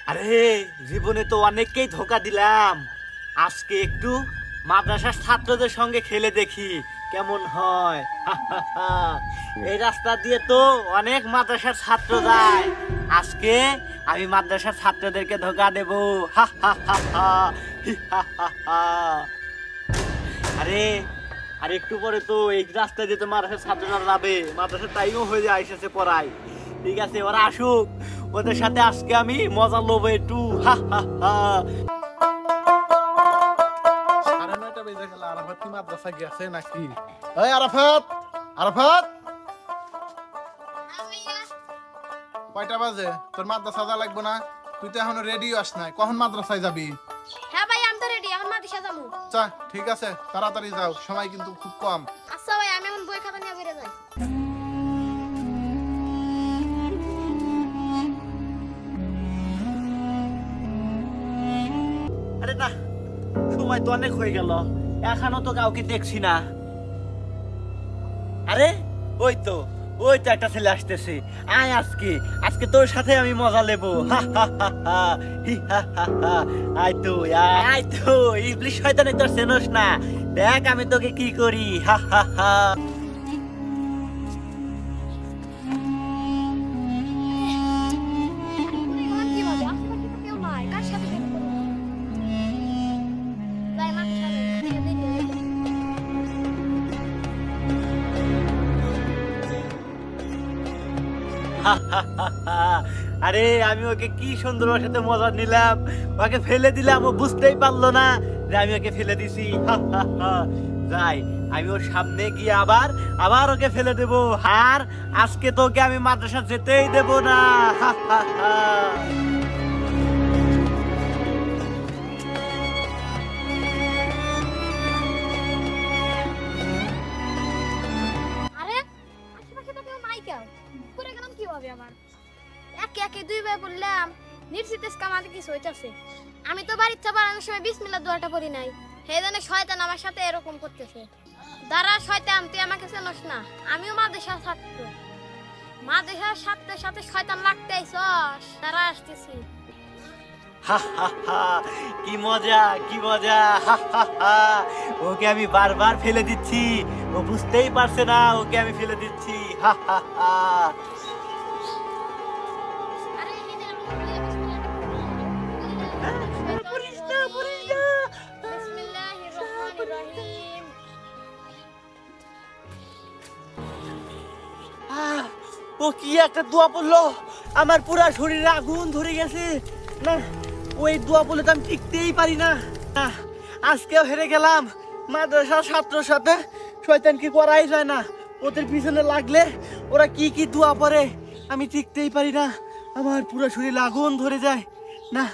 আরে জীবনে তো অনেককেই ধোকা দিলাম, আজকে একটু মাদ্রাসার ছাত্রদের সঙ্গে খেলে দেখি কেমন হয়। এই রাস্তা দিয়ে তো অনেক মাদ্রাসার ছাত্র যায়, আজকে আমি মাদ্রাসার ছাত্রদেরকে ধোকা দেব। আরে আর একটু পরে তো এই রাস্তা দিয়ে তো মাদ্রাসার ছাত্ররা যাবে, মাদ্রাসার টাইমও হয়ে যায়, এসেছে পড়াই। ঠিক আছে, ওরা আসুক, ওদের সাথে আজকে আমি মজা লবো একটু। সাড়ে 9টা বেজে গেল, আরাফাত কি মাদ্রাসা গেছে নাকি? এই আরাফাত, আরাফাত কয়টা বাজে? তোর মাদ্রাসা যা লাগবে না? তুই তো এখনো রেডি আস নাই, কখন মাদ্রাসায় যাবি? হ্যাঁ ভাই, আমি তো রেডি, এখন মাদ্রাসা যাবো। চা ঠিক আছে, তাড়াতাড়ি যাও, সময় কিন্তু খুব কম। আচ্ছা ভাই, আমি এখন বই খাতা নিয়ে বেরিয়ে যাই। আরে না, সময় তো অনেক হয়ে গেল, এখনো তো কাউকে দেখছি না। আরে ওই তো একটা ছেলে আসতেছে। আয়, আজকে আজকে তোর সাথে আমি মজা নেবো। আয় তো, আয় তো, ইবলিশ শয়তান, তোর চেনোস না, দেখ আমি তোকে কি করি। এখন কি হবে? আশেপাশে তো কেউ নাই, কার সাথে দেখা করবো? যাই, মাদ্রাসা যাই, দিয়ে দিই। আরে আমি ওকে কি সুন্দর ওর সাথে মজা নিলাম, ওকে ফেলে দিলাম, ও বুঝতেই পারলো না যে আমি ওকে ফেলে দিছি। যাই, আমি ওর সামনে গিয়ে আবার ওকে ফেলে দেব, আর আজকে তোকে আমি মাদ্রাসা যেতেই দেব না। আরে আশেপাশে তো কেউ নাই, কেউ করে গেলাম কিভাবে? আবার একে একে দুই ভাই বললাম, নিশ্চিত আমাদের কিছু হইতাছে। আমি তো বাড়ির থেকে বাড়ানোর সময় বিসমিল্লাহ দোয়াটা পড়ি নাই, সেই জন্য শয়তান আমার সাথে এরকম করতেছে। দাঁড়া শয়তান, তুই আমাকে চেনস না, আমিও মাদ্রাসার ছাত্র, মাদ্রাসার সাথে সাথে শয়তান লাগতে আইছস। দাঁড়া আসতেছি। কি মজা, কি মজা। ওকে আমি বারবার ফেলে দিচ্ছি, ও বুঝতেই পারছে না ওকে আমি ফেলে দিচ্ছি। আরে নিজের বিসমিল্লাহির রহমানির রহিম। ও কি একটা দোয়া পড়লো, আমার পুরা শরীরে আগুন ধরে গেছে। না, ওই দোয়া পড়লে তো আমি টিকতেই পারি না। আজকেও হেরে গেলাম, মাদ্রাসার ছাত্রর সাথে শয়তান কি করাই যায় না, ওদের পিছনে লাগলে ওরা কি কি দোয়া পড়ে আমি টিকতেই পারি না, আমার পুরো শরীরে আগুন ধরে যায়। না,